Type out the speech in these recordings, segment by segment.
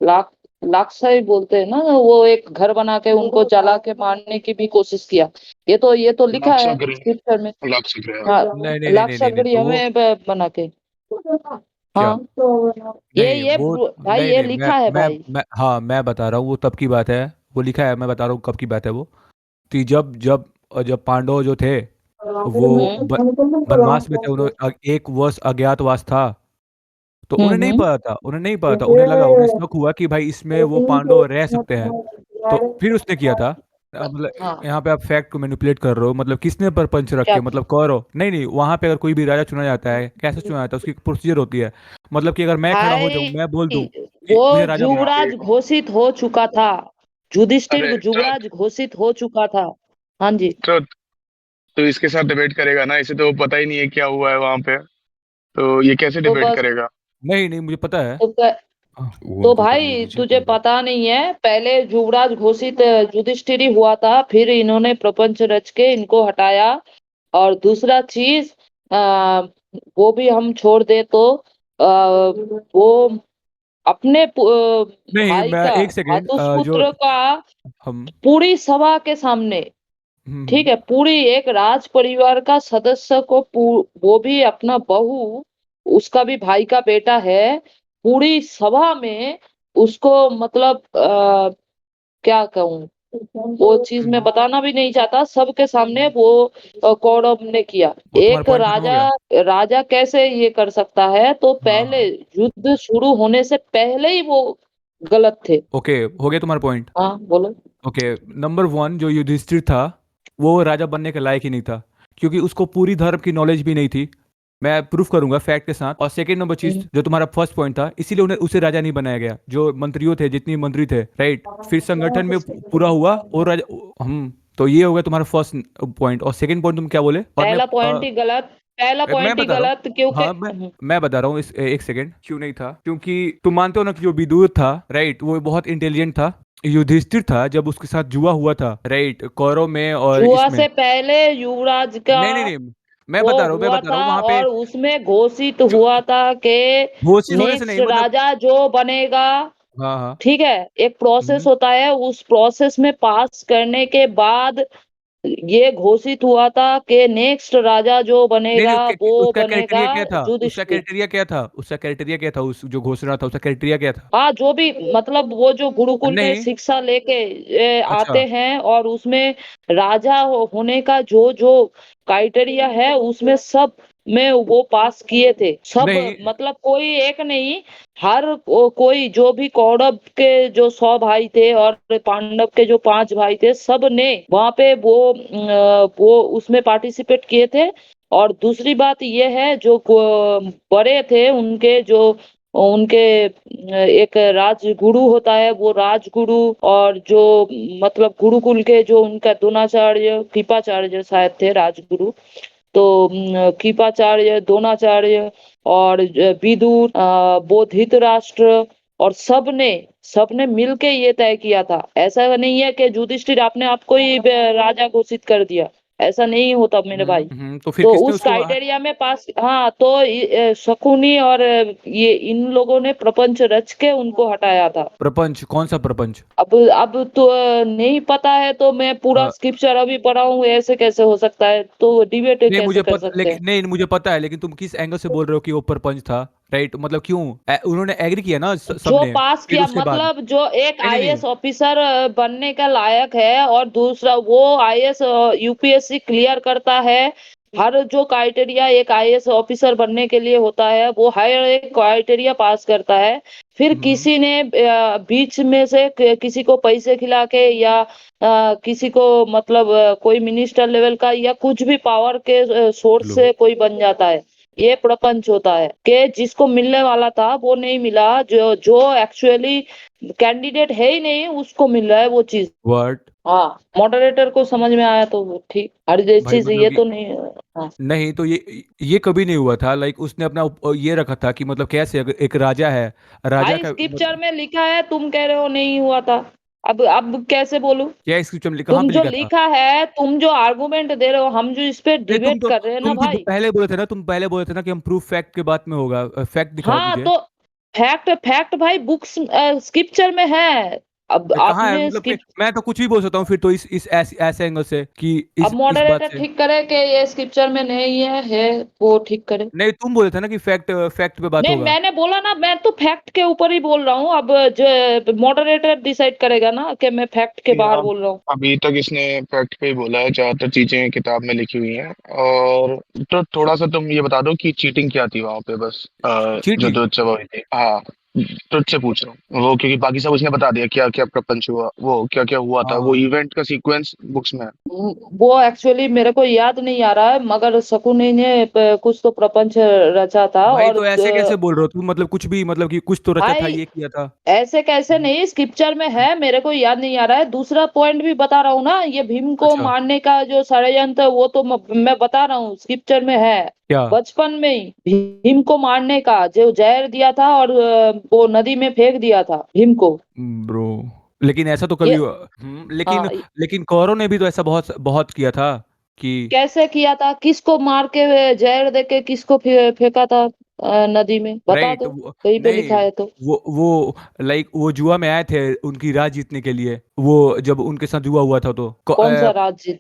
लाख लाक्षाई बोलते हैं ना, वो एक घर बना के उनको जला के मारने की भी कोशिश किया। ये तो लिखा है लाक्षागृह, स्क्रिप्चर में। लाक्षागृह। हाँ, नहीं नहीं नहीं नहीं नहीं नहीं, तो लाक्षागृह वो में बना के। क्या? हाँ, नहीं ये वो भाई नहीं ये नहीं लिखा है भाई। मैं हाँ मैं बता रहा हूँ, वो तब की बात है। वो लिखा है, मैं बता रहा हूँ कब की बात है वो। कि जब जब जब पांडव जो थे वो वनवास में थे, उन्होंने एक वर्ष अज्ञातवास था। तो उन्हें नहीं हम्म। पता था, उन्हें नहीं पता था, उन्हें लगा, उन्हें शक हुआ कि भाई इसमें वो पांडव रह सकते हैं। तो फिर उसने किया था। मतलब हाँ, यहाँ पे आप फैक्ट को मैनिपुलेट कर रहे हो, मतलब किसने परपंच रख क्या? के, मतलब कौरव। नहीं नहीं, वहां पे अगर कोई भी राजा चुना जाता है, कैसे चुना जाता है, उसकी प्रोसीजर होती है। मतलब कि अगर मैं खड़ा हो जाऊं, भाई मैं बोल दूं कि वो मुझे राजा बना। युवराज घोषित हो चुका था। युधिष्ठिर अरे तो युवराज घोषित हो चुका था। हाँ जी। तो तो इसके साथ डिबेट करेगा ना, इसे तो पता ही नहीं है क्या हुआ है वहां पे, तो ये कैसे तो डिबेट बस करेगा? नहीं नहीं, मुझे पता है। तो, वो तो उनको करने भाई दीजिए, तुझे कोई बात। पता नहीं है, पहले युवराज घोषित युधिष्ठिर ही हुआ था, फिर इन्होंने प्रपंच रच के इनको हटाया। और दूसरा चीज, आ, वो भी हम छोड़ दे तो वो अपने नहीं, भाई मैं का, एक सेकेंड जो घातुषपुत्र का, हम पूरी सभा के सामने, ठीक हम्म, है, पूरी एक राज परिवार का सदस्य को वो भी अपना बहू, उसका भी भाई का बेटा है, पूरी सभा में उसको मतलब क्या कहूँ, वो चीज मैं हम्म, बताना भी नहीं चाहता, सबके सामने वो कौरव ने किया। वो तुम्हारा एक पॉइंट खत्म हो राजा, गया। राजा कैसे ये कर सकता है? तो पहले हाँ, युद्ध शुरू होने से पहले ही वो गलत थे। ओके, हो गया तुम्हारा पॉइंट। हाँ, बोलो। ओके, नंबर वन, जो युधिष्ठिर था वो राजा बनने के लायक ही नहीं था, क्योंकि उसको पूरी धर्म की नॉलेज भी नहीं थी। मैं प्रूफ करूंगा फैक्ट के साथ। और सेकंड नंबर चीज, हम्म। जो तुम्हारा फर्स्ट पॉइंट था, इसीलिए उन्हें उसे राजा नहीं बनाया गया। जो मंत्रियों थे, जितनी मंत्री थे, राइट, फिर संगठन में पूरा हुआ और राजा हम। तो ये हो गया तुम्हारा फर्स्ट पॉइंट। और सेकंड पॉइंट तुम क्या बोले? और पहला पॉइंट ही गलत, पहला मैं पॉइंट ही बता रहा हूँ। गलत क्योंकि हाँ, मैं बता रहा हूँ, इस एक सेकंड, क्यों नहीं था, क्योंकि तुम मानते हो ना कि जो विदुर था, राइट, वो बहुत इंटेलिजेंट था। युधिष्ठिर था जब उसके साथ जुआ हुआ था, राइट, कौरव में और जुआ इसमें। से पहले युवराज का नहीं नहीं नहीं, वो मैं हुआ बता रहा था, हूँ वहां पे। और उसमें घोषित जो हुआ था कि घोषित होने से नेक्स्ट नहीं, मतलब। राजा जो बनेगा, हाँ हाँ। ठीक है, एक प्रोसेस हम्म। होता है, उस प्रोसेस में पास करने के बाद ये घोषित हुआ था कि नेक्स्ट राजा जो नहीं बनेगा नहीं, वो उसका बनेगा क्राइटेरिया क्या था? उसका युधिष्ठिर। क्राइटेरिया क्या था? उसका क्राइटेरिया क्या था? उस जो घोषणा था, उसका क्राइटेरिया क्या था? हाँ, जो भी मतलब वो जो गुरुकुल में नहीं। शिक्षा लेके अच्छा। आते हैं, और उसमें राजा होने का जो जो क्राइटेरिया है, उसमें सब में वो पास किए थे सब, नहीं मतलब कोई एक नहीं, हर कोई, जो भी कौरव के जो 100 भाई थे और पांडव के जो 5 भाई थे, सब ने वहां पे वो उसमें पार्टिसिपेट किए थे। और दूसरी बात ये है, जो बड़े थे उनके, जो उनके एक राजगुरु होता है, वो राजगुरु, और जो मतलब गुरुकुल के जो उनका द्रोणाचार्य कृपाचार्य शायद थे राजगुरु, तो कृपाचार्य, द्रोणाचार्य, और विदुर, बोधित राष्ट्र, और सबने मिलके ये तय किया था। ऐसा नहीं है कि युधिष्ठिर अपने आप को ही राजा घोषित कर दिया, ऐसा नहीं होता मेरे भाई। तो फिर तो किसने उस उसको क्राइटेरिया में पास, हाँ, तो शकुनी और ये इन लोगों ने प्रपंच रच के उनको हटाया था। प्रपंच? कौन सा प्रपंच? अब तो नहीं पता है, तो मैं पूरा स्क्रिप्चर अभी पढ़ा हूँ, ऐसे कैसे हो सकता है? तो डिबेट नहीं कैसे मुझे कर पता, सकते हैं? लेकिन नहीं मुझे पता है, लेकिन तुम किस एंगल से बोल रहे हो कि वो परपंच था? राइट, मतलब क्यों? उन्होंने एग्री किया ना जो सबने। पास फिर किया, उसके बाद मतलब जो एक नहीं नहीं नहीं। आईएएस ऑफिसर बनने का लायक है, और दूसरा वो आईएएस यूपीएससी क्लियर करता है, हर जो क्राइटेरिया एक आईएएस ऑफिसर बनने के लिए होता है, वो हर एक क्राइटेरिया पास करता है। फिर हम्म, किसी ने बीच में से किसी को पैसे खिला के, या किसी को मतलब कोई मिनिस्टर लेवल का या कुछ भी पावर के सोर्स लो। से कोई बन जाता है। ये प्रपंच होता है कि जिसको मिलने वाला था वो नहीं मिला, जो जो एक्चुअली कैंडिडेट है ही नहीं, उसको मिल रहा है वो चीज। वर्ड। हाँ, मॉडरेटर को समझ में आया तो वो ठीक, हर भाई जैसी से मतलब ये कि तो नहीं। हाँ, नहीं, तो ये कभी नहीं हुआ था, लाइक उसने अपना ये रखा था कि मतलब कैसे, अगर एक राजा है, राजा भाई का स्क्रिप्चर में लिखा है, तुम कह रहे हो नहीं हुआ था। अब कैसे बोलूं? क्या स्क्रिप्चर में कहाँ तुम पे जो लिखा था? लिखा है, तुम जो आर्गुमेंट दे रहे हो, हम जो इस पे नहीं, डिबेट कर रहे हैं ना तुम तो भाई। पहले बोले थे ना, तुम पहले बोले थे ना कि हम प्रूफ फैक्ट के बाद में होगा, फैक्ट दिखाओ हाँ, मुझे। तो फैक्ट फैक्ट भाई बुक्स स्क्रिप्चर में है। अब कहाँ है? आपने मतलब स्क्रिप्ट मैं तो कुछ भी बोल सकता हूँ फिर तो इस ऐसे एंगल से कि अब इस बात मॉडरेटर से। ठीक करे कि ये स्क्रिप्चर में नहीं है वो ठीक करे। नहीं, तुम बोले थे ना कि फैक्ट फैक्ट पे बात नहीं होगा। मैंने बोला ना, मैं तो फैक्ट के ऊपर ही बोल रहा हूँ। अब जो मॉडरेटर डिसाइड करेगा ना कि मैं फैक्ट के बाहर या बोल रहा हूँ। अभी तक इसने फैक्ट पे ही बोला है, ज्यादातर चीजें किताब में लिखी हुई हैं। और तो थोड़ा सा तुम ये बता दो कि चीटिंग क्या थी वहां पे, बस जो चीटिंग? तुझसे हुई थी। हाँ, तुझसे पूछ रहा हूँ वो, क्योंकि बाकी सब उसने बता दिया क्या क्या प्रपंच हुआ, वो क्या क्या हुआ था, वो हाँ, इवेंट का सीक्वेंस बुक्स में है। वो एक्चुअली मेरे को याद नहीं आ रहा है, मगर शकुनी ने कुछ तो प्रपंच रचा था। भाई और तो ऐसे कैसे बोल रहे हो तुम? मतलब कुछ भी, मतलब कि कुछ तो रचा था, भाई ये किया था। ऐसे कैसे नहीं, स्क्रिप्चर में है, मेरे को याद नहीं आ रहा है। दूसरा पॉइंट भी बता रहा हूँ ना, ये भीम को अच्छा, मारने का जो षड्यंत्र है, वो तो मैं बता रहा हूँ स्क्रिप्चर में है। क्या? बचपन में ही भीम को मारने का जो जहर दिया था और वो नदी में फेंक दिया था भीम को। ब्रो, लेकिन ऐसा तो कभी ये लेकिन हाँ, लेकिन कौरव ने भी तो ऐसा बहुत बहुत किया था कि कैसे किया था, किसको मार के जहर दे के किसको फेंका था नदी में, बता राइट। दो कहीं पे नहीं, लिखा है तो। वो लाइक वो जुआ में आए थे उनकी राज जीतने के लिए, वो जब उनके साथ जुआ हुआ था तो कौन सा राज्य?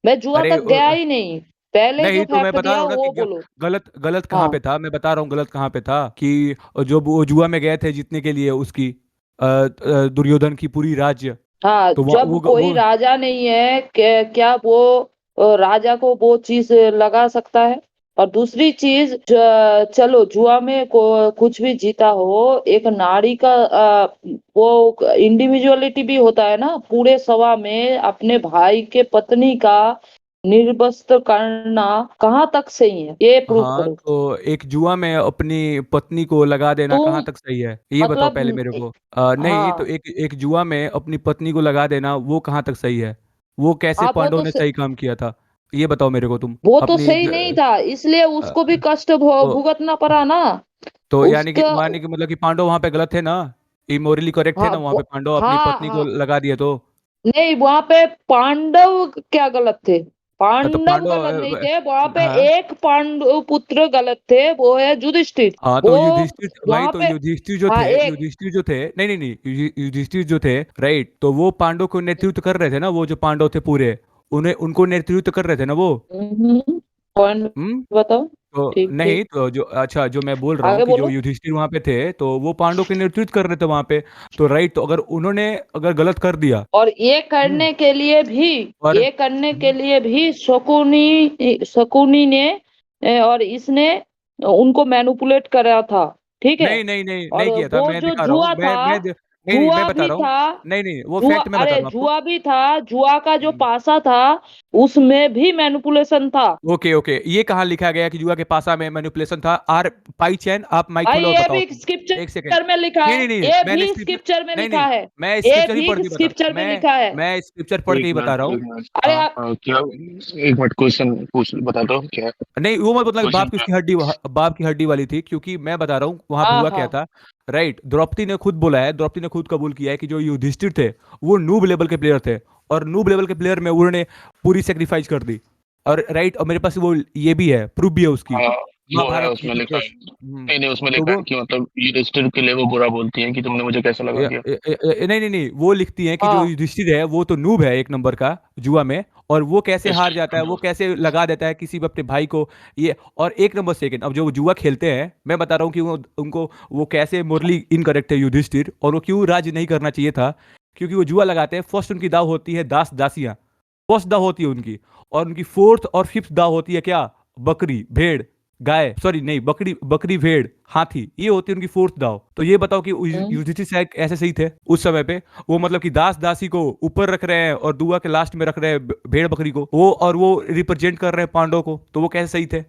मैं जुआ अरे तक गया ही नहीं, पहले जो नहीं, तो मैं फैक्ट बता रहा दिया हूँ ना वो कि बोलो। गलत गलत कहाँ हाँ पे था, मैं बता रहा हूँ गलत कहाँ पे था कि जब वो जुआ में गए थे जीतने के लिए उसकी दुर्योधन की पूरी राज्य, हाँ, तो वहाँ जब कोई वो राजा नहीं है क्या वो राजा को वो चीज लगा सकता है? और दूसरी चीज, चलो जुआ में कुछ भी जीता हो, एक नारी का वो इंडिविजुअलिटी भी होता है ना। पूरे सभा में अपने भाई के पत्नी का निर्वस्त्र करना कहाँ तक सही है, ये प्रूव हाँ, करो। तो एक जुआ में अपनी पत्नी को लगा देना तुम कहाँ तक सही है, ये बताओ मतलब पहले मेरे को। नहीं, तो हाँ, एक एक जुआ में अपनी पत्नी को लगा देना वो कहाँ तक सही है? वो कैसे हाँ वो पांडवों तो ने सही काम किया था, ये बताओ मेरे को तुम वो तो अपनी सही नहीं था, इसलिए अ, उसको भी कष्ट तो भुगतना पड़ा ना। तो उसका यानी कि मतलब कि पांडव वहां पे गलत थे ना, इमोरली करेक्ट थे हाँ ना वहां पे पांडव अपनी हाँ पत्नी को हाँ, लगा दिए तो। नहीं वहां पे पांडव क्या गलत थे? तो पांडव पांडव गलत नहीं थे वहां पे, हाँ एक पांडव पुत्र गलत थे, वो है युधिष्ठिर। हाँ, वो तो युधिष्ठिर भाई, वहां तो पे हाँ एक युधिष्ठिर जो थे, नहीं नहीं नहीं, युधिष्ठिर जो थे, राइट, तो वो पांडव को नेतृत्व कर रहे थे ना, वो जो पांडव थे पूरे, उन्हें उनको नेतृत्व कर रहे थे ना वो। पॉइंट हम्म। बताओ। तो ठीक नहीं, ठीक, तो जो अच्छा जो मैं बोल रहा हूँ आगे कि जो बोलो। युधिष्ठिर वहां पे थे तो वो पांडव के नेतृत्व कर रहे थे वहां पे, तो राइट, तो अगर उन्होंने अगर गलत कर दिया। और ये हम्म। करने के लिए भी, और ये करने के लिए भी शकुनी शकुनी ने और इसने उनको मैनिपुलेट करा था, ठीक है। नहीं नहीं नहीं और नहीं किया था, वो मैं जो दिखा रहा हूँ, जुआ था, नहीं नहीं, मैं जुआ बता भी रहा हूँ। था, नहीं नहीं, वो जुआ, फैक्ट मैं बता अरे रहा हूँ आपको। जुआ भी था, जुआ का जो हम्म। पासा था उसमें भी मैनिपुलेशन था। ओके ओके, ये कहाँ लिखा गया कि जुआ के पासा में मैनिपुलेशन था? आर पाई चैन, आप माइक भाई खोलो और ये बताओ भी तुम। एक सेकंड। स्क्रिप्चर में लिखा नहीं है, नहीं नहीं, ये मैंने भी स्क्रिप्चर, स्क्रिप्चर में नहीं लिखा नहीं, है, मैं ये स्क्रिप्चर ही पढ़ भी के बता, स्क्रिप्चर में लिखा है। मैं स्क्रिप्चर पढ़ के एक ही बता मिनट रहा हूँ। एक मिनट। अरे आप क्या, एक मिनट, क्वेश्चन पूछ बता दो क्या नहीं, वो मत मतलब क्वेश्चन। बाप की हड्डी वाली थी, क्योंकि मैं बता रहा हूँ वहां पे हाँ हुआ क्या हाँ, था। राइट, द्रौपदी ने खुद बोला है, द्रौपदी ने खुद कबूल किया है कि जो युधिष्ठिर थे वो नूब लेवल के प्लेयर थे, और नूब लेवल के प्लेयर में उन्होंने पूरी सेक्रीफाइस कर दी। और राइट, और मेरे पास वो ये भी है, प्रूफ भी है उसकी, हाँ, वो है महाभारत उसमें युद्ध लिखा के। है। नहीं नहीं, उसमें तो लिखा है वो कि मतलब ये रजिस्टर के लिए वो बुरा बोलती है कि तुमने मुझे कैसे लगा दिया। नहीं नहीं नहीं, वो लिखती हैं कि जो हाँ युधिष्ठिर है वो तो नूब है एक नंबर का जुआ में, और वो कैसे हार जाता है, वो कैसे लगा देता है किसी भी अपने भाई को, ये। और एक नंबर सेकंड, अब जो जुआ खेलते हैं, मैं बता रहा हूँ कि वो उनको वो कैसे मोरली इनकरेक्ट है युधिष्ठिर, और वो क्यों राज नहीं करना चाहिए था। क्योंकि वो जुआ लगाते हैं, फर्स्ट उनकी दाव होती है दास दासियां, फर्स्ट दाव होती है उनकी, और उनकी फोर्थ और फिफ्थ दाव होती है क्या? बकरी भेड़, गाय, सॉरी नहीं, बकरी बकरी भेड़ हाथी, ये होती है उनकी फोर्थ दाव। तो ये बताओ कि हम्म। युधिष्ठिर शायद ऐसे सही थे उस समय पे? वो मतलब कि दास दासी को ऊपर रख रहे हैं और दुआ के लास्ट में रख रहे हैं भेड़ बकरी को, वो और वो रिप्रेजेंट कर रहे हैं पांडव को, तो वो कैसे सही थे?